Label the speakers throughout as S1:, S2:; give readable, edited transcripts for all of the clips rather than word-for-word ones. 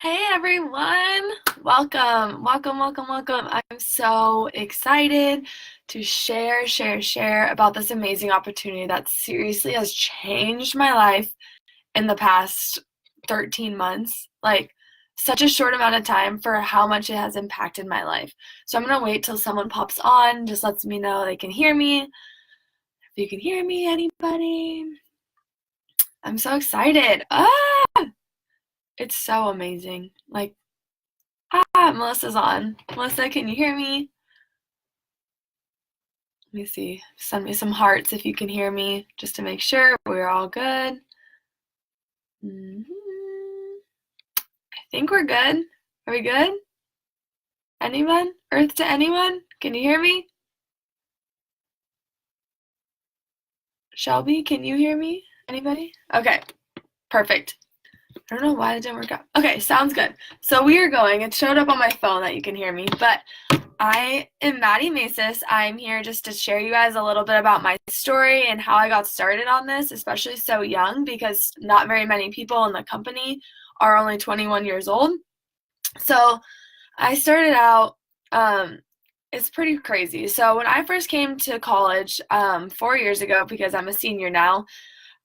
S1: Hey everyone! Welcome. I'm so excited to share about this amazing opportunity that seriously has changed my life in the past 13 months. Like, such a short amount of time for how much it has impacted my life. So I'm gonna wait till someone pops on, just lets me know they can hear me. If you can hear me, anybody? I'm so excited. It's so amazing. Melissa's on. Melissa, can you hear me? Let me see. Send me some hearts if you can hear me, just to make sure we're all good. I think we're good. Are we good? Anyone? Earth to anyone? Can you hear me? Shelby, can you hear me? Anybody? Okay, perfect. I don't know why it didn't work out. Okay, sounds good. So we are going. It showed up on my phone that you can hear me, but I am Maddie Masis. I'm here just to share you guys a little bit about my story and how I got started on this, especially so young, because not very many people in the company are only 21 years old. So I started out, it's pretty crazy. So when I first came to college 4 years ago, because I'm a senior now,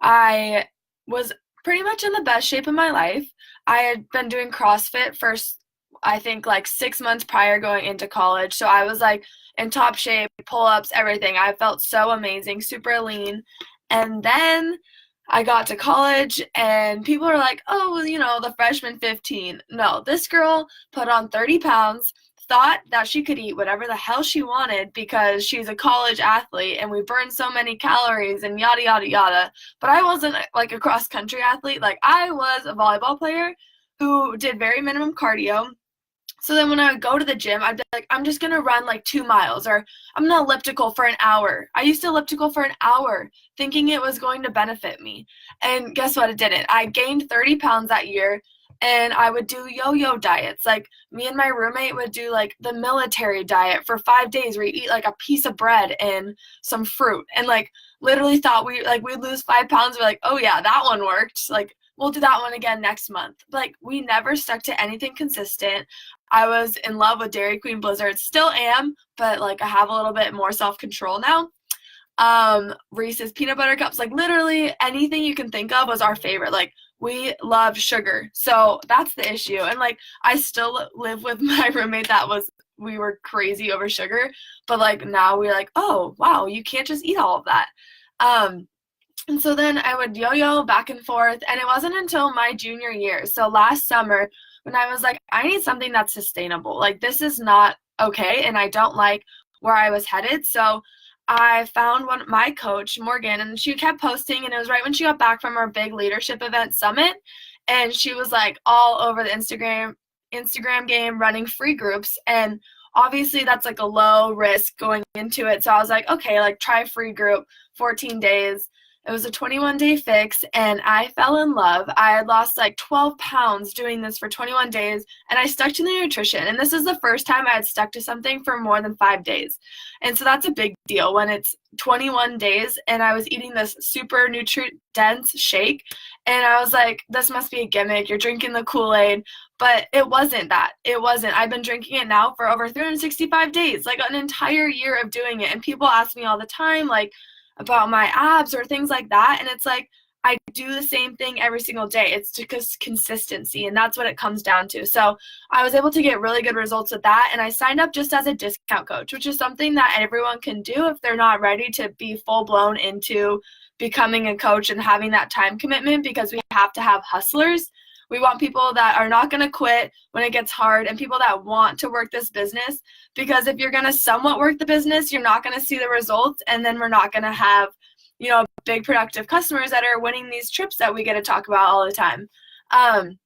S1: I was pretty much in the best shape of my life. I had been doing CrossFit for, I think, like 6 months prior going into college. So I was like in top shape, pull ups, everything. I felt so amazing, super lean. And then I got to college and people are like, oh, the freshman 15. No, this girl put on 30 pounds, thought that she could eat whatever the hell she wanted because she's a college athlete and we burn so many calories and yada yada yada. But I wasn't like a cross country athlete. Like, I was a volleyball player who did very minimum cardio. So then when I would go to the gym, I'd be like, I'm just going to run like 2 miles, or I'm going to elliptical for an hour. I used to elliptical for an hour thinking it was going to benefit me. And guess what? It didn't. I gained 30 pounds that year, and I would do yo-yo diets. Like, me and my roommate would do like the military diet for 5 days where you eat like a piece of bread and some fruit, and like literally thought we'd lose 5 pounds. We're like, oh yeah, that one worked. Like, we'll do that one again next month. Like, we never stuck to anything consistent. I was in love with Dairy Queen Blizzard. Still am, but like I have a little bit more self-control now. Reese's peanut butter cups, like literally anything you can think of was our favorite. Like, we love sugar. So that's the issue. And like, I still live with my roommate we were crazy over sugar, but like now we're like, oh wow, you can't just eat all of that. And so then I would yo-yo back and forth, and it wasn't until my junior year, so last summer, when I was like, I need something that's sustainable. Like, this is not okay, and I don't like where I was headed. So I found my coach, Morgan, and she kept posting, and it was right when she got back from our big leadership event summit, and she was like all over the Instagram game running free groups, and obviously that's like a low risk going into it. So I was like, okay, like try free group, 14 days. It was a 21-day fix, and I fell in love. I had lost like 12 pounds doing this for 21 days, and I stuck to the nutrition. And this is the first time I had stuck to something for more than 5 days. And so that's a big deal when it's 21 days, and I was eating this super nutrient-dense shake, and I was like, this must be a gimmick. You're drinking the Kool-Aid. But it wasn't that. It wasn't. I've been drinking it now for over 365 days, like an entire year of doing it. And people ask me all the time, like, about my abs or things like that, and it's like, I do the same thing every single day. It's just consistency, and that's what it comes down to. So I was able to get really good results with that, and I signed up just as a discount coach, which is something that everyone can do if they're not ready to be full-blown into becoming a coach and having that time commitment, because we have to have hustlers. We want people that are not going to quit when it gets hard, and people that want to work this business, because if you're going to somewhat work the business, you're not going to see the results, and then we're not going to have, big productive customers that are winning these trips that we get to talk about all the time. And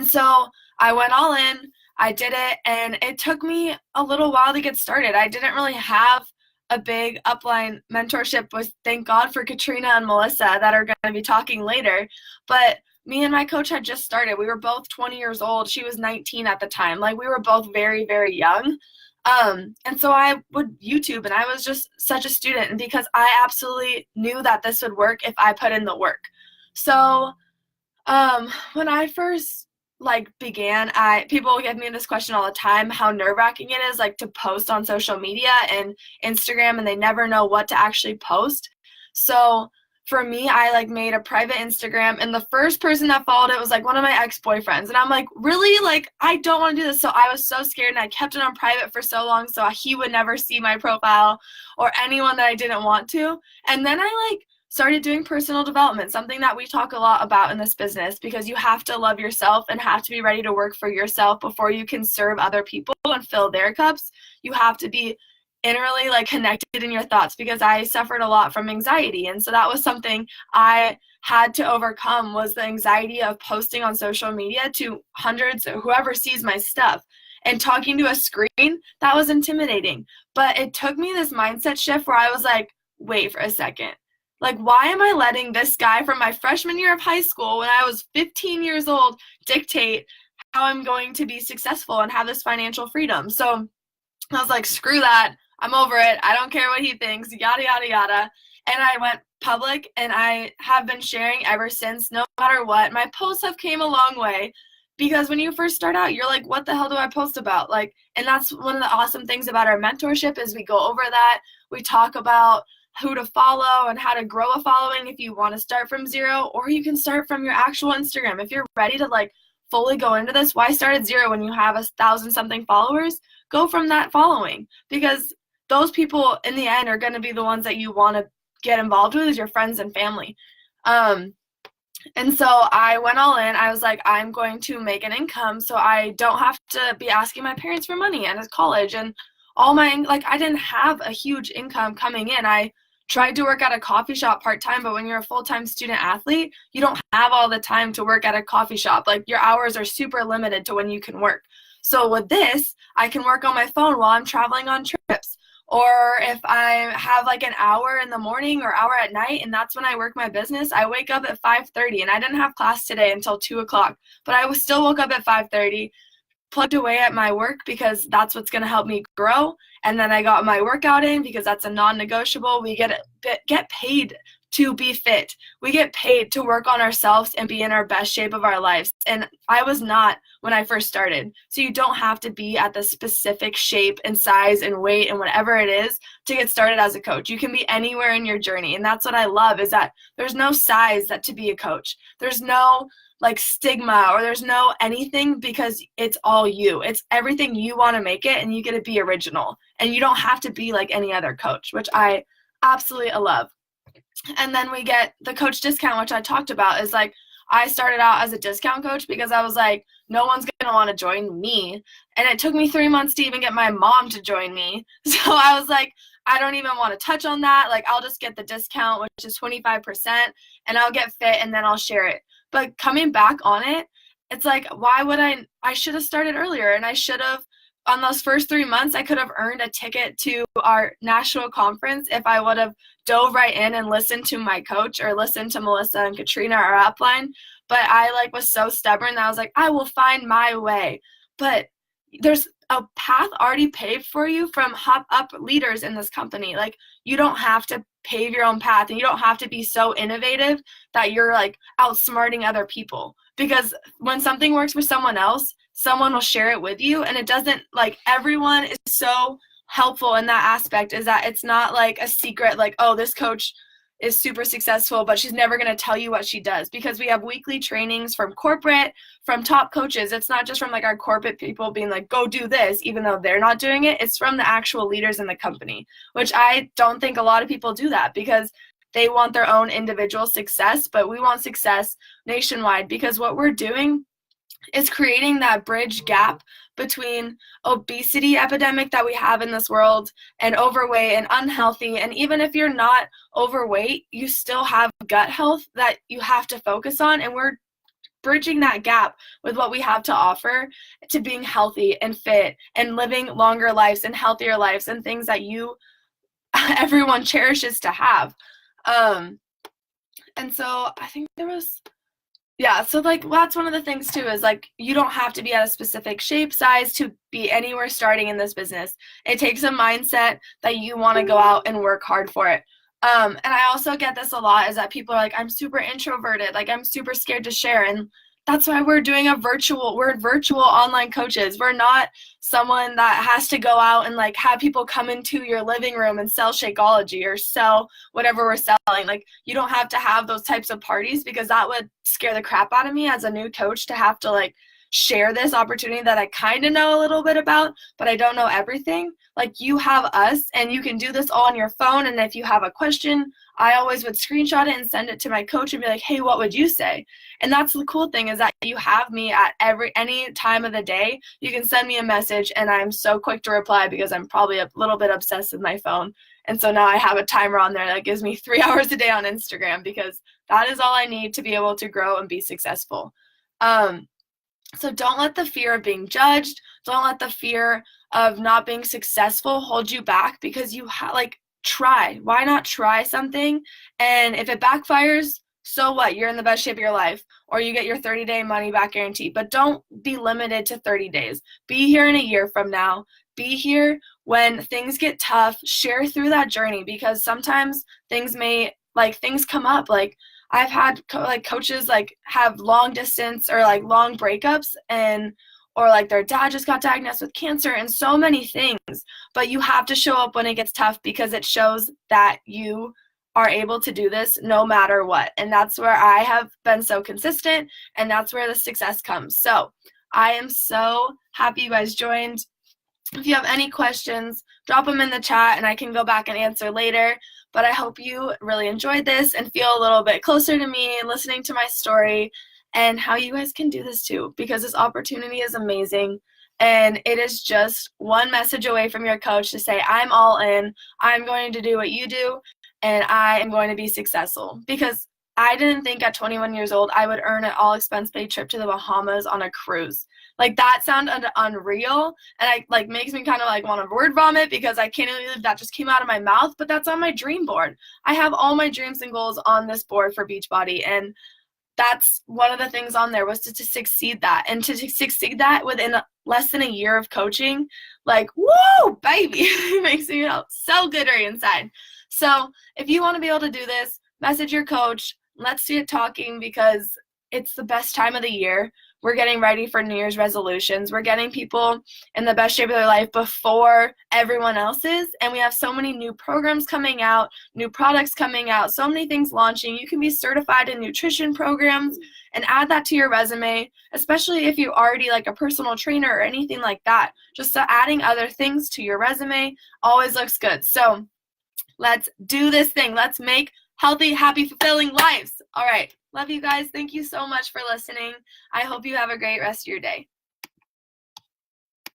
S1: so I went all in, I did it, and it took me a little while to get started. I didn't really have a big upline mentorship, with thank God for Katrina and Melissa that are going to be talking later. But me and my coach had just started. We were both 20 years old. She was 19 at the time. Like, we were both very, very young. And so I would YouTube, and I was just such a student, and because I absolutely knew that this would work if I put in the work. So when I first like began, people give me this question all the time, how nerve-wracking it is like to post on social media and Instagram, and they never know what to actually post. So for me, I like made a private Instagram, and the first person that followed it was like one of my ex-boyfriends, and I'm like, really? Like, I don't want to do this. So I was so scared, and I kept it on private for so long so he would never see my profile or anyone that I didn't want to. And then I like started doing personal development, something that we talk a lot about in this business, because you have to love yourself and have to be ready to work for yourself before you can serve other people and fill their cups. You have to be innerly like connected in your thoughts, because I suffered a lot from anxiety, and so that was something I had to overcome, was the anxiety of posting on social media to hundreds or whoever sees my stuff and talking to a screen. That was intimidating, but it took me this mindset shift where I was like, wait for a second, like, why am I letting this guy from my freshman year of high school when I was 15 years old dictate how I'm going to be successful and have this financial freedom? So I was like, screw that. I'm over it. I don't care what he thinks, yada, yada, yada. And I went public, and I have been sharing ever since, no matter what. My posts have came a long way, because when you first start out, you're like, what the hell do I post about? Like, and that's one of the awesome things about our mentorship is we go over that. We talk about who to follow and how to grow a following if you want to start from zero, or you can start from your actual Instagram. If you're ready to like fully go into this, why start at zero when you have 1,000 something followers? Go from that following, because those people in the end are going to be the ones that you want to get involved with, as your friends and family. And so I went all in. I was like, I'm going to make an income so I don't have to be asking my parents for money at college. And all my, like, I didn't have a huge income coming in. I tried to work at a coffee shop part-time, but when you're a full-time student athlete, you don't have all the time to work at a coffee shop. Like, your hours are super limited to when you can work. So with this, I can work on my phone while I'm traveling on trips. Or if I have like an hour in the morning or hour at night, and that's when I work my business, I wake up at 5:30, and I didn't have class today until 2 o'clock, but I was still woke up at 5:30, plugged away at my work, because that's what's going to help me grow. And then I got my workout in, because that's a non-negotiable. We get paid to be fit. We get paid to work on ourselves and be in our best shape of our lives. And I was not when I first started. So you don't have to be at the specific shape and size and weight and whatever it is to get started as a coach. You can be anywhere in your journey. And that's what I love, is that there's no size that to be a coach. There's no like stigma, or there's no anything, because it's all you. It's everything you want to make it, and you get to be original. And you don't have to be like any other coach, which I absolutely love. And then we get the coach discount, which I talked about, is like, I started out as a discount coach because I was like, no one's going to want to join me. And it took me 3 months to even get my mom to join me. So I was like, I don't even want to touch on that. Like, I'll just get the discount, which is 25%, and I'll get fit, and then I'll share it. But coming back on it, it's like, why would I should have started earlier, and I should have, on those first 3 months, I could have earned a ticket to our national conference if I would have dove right in and listened to my coach, or listened to Melissa and Katrina, our upline. But I like was so stubborn that I was like, I will find my way. But there's a path already paved for you from up leaders in this company. Like, you don't have to pave your own path, and you don't have to be so innovative that you're like outsmarting other people, because when something works for someone else, someone will share it with you. And it doesn't, like, everyone is so helpful in that aspect, is that it's not like a secret, like, oh, this coach is super successful, but she's never going to tell you what she does, because we have weekly trainings from corporate, from top coaches. It's not just from like our corporate people being like, go do this, even though they're not doing it. It's from the actual leaders in the company, which I don't think a lot of people do that, because they want their own individual success, but we want success nationwide, because what we're doing is creating that bridge gap between obesity epidemic that we have in this world, and overweight and unhealthy. And even if you're not overweight, you still have gut health that you have to focus on. And we're bridging that gap with what we have to offer to being healthy and fit and living longer lives and healthier lives, and things that everyone cherishes to have. And so I think so like, that's one of the things too, is like, you don't have to be at a specific shape, size to be anywhere starting in this business. It takes a mindset that you want to go out and work hard for it. And I also get this a lot, is that people are like, I'm super introverted, like, I'm super scared to share. And that's why we're virtual online coaches. We're not someone that has to go out and like have people come into your living room and sell Shakeology or sell whatever we're selling. Like, you don't have to have those types of parties, because that would scare the crap out of me as a new coach to have to like share this opportunity that I kind of know a little bit about, but I don't know everything. Like, you have us, and you can do this all on your phone. And if you have a question, I always would screenshot it and send it to my coach and be like, hey, what would you say? And that's the cool thing, is that you have me at any time of the day. You can send me a message, and I'm so quick to reply because I'm probably a little bit obsessed with my phone. And so now I have a timer on there that gives me 3 hours a day on Instagram, because that is all I need to be able to grow and be successful. So don't let the fear of being judged, don't let the fear of not being successful hold you back, because you try. Why not try something? And if it backfires, so what? You're in the best shape of your life, or you get your 30-day money back guarantee. But don't be limited to 30 days. Be here in a year from now. Be here when things get tough. Share through that journey, because sometimes things come up. Like, I've had coaches like have long distance or like long breakups, or like their dad just got diagnosed with cancer, and so many things. But you have to show up when it gets tough, because it shows that you are able to do this no matter what. And that's where I have been so consistent, and that's where the success comes. So I am so happy you guys joined. If you have any questions, drop them in the chat and I can go back and answer later. But I hope you really enjoyed this and feel a little bit closer to me and listening to my story, and how you guys can do this too, because this opportunity is amazing. And it is just one message away from your coach to say, I'm all in, I'm going to do what you do, and I am going to be successful. Because I didn't think at 21 years old I would earn an all-expense-paid trip to the Bahamas on a cruise. Like, that sounded unreal, and makes me kind of like want to word vomit, because I can't believe that just came out of my mouth. But that's on my dream board. I have all my dreams and goals on this board for Beachbody, and that's one of the things on there, was to succeed that. And to succeed that within less than a year of coaching, like, woo, baby, it makes me feel so good right inside. So if you want to be able to do this, message your coach. Let's get talking, because it's the best time of the year. We're getting ready for New Year's resolutions. We're getting people in the best shape of their life before everyone else is. And we have so many new programs coming out, new products coming out, so many things launching. You can be certified in nutrition programs and add that to your resume, especially if you already like a personal trainer or anything like that. Just adding other things to your resume always looks good. So let's do this thing. Let's make healthy, happy, fulfilling lives. All right. Love you guys. Thank you so much for listening. I hope you have a great rest of your day.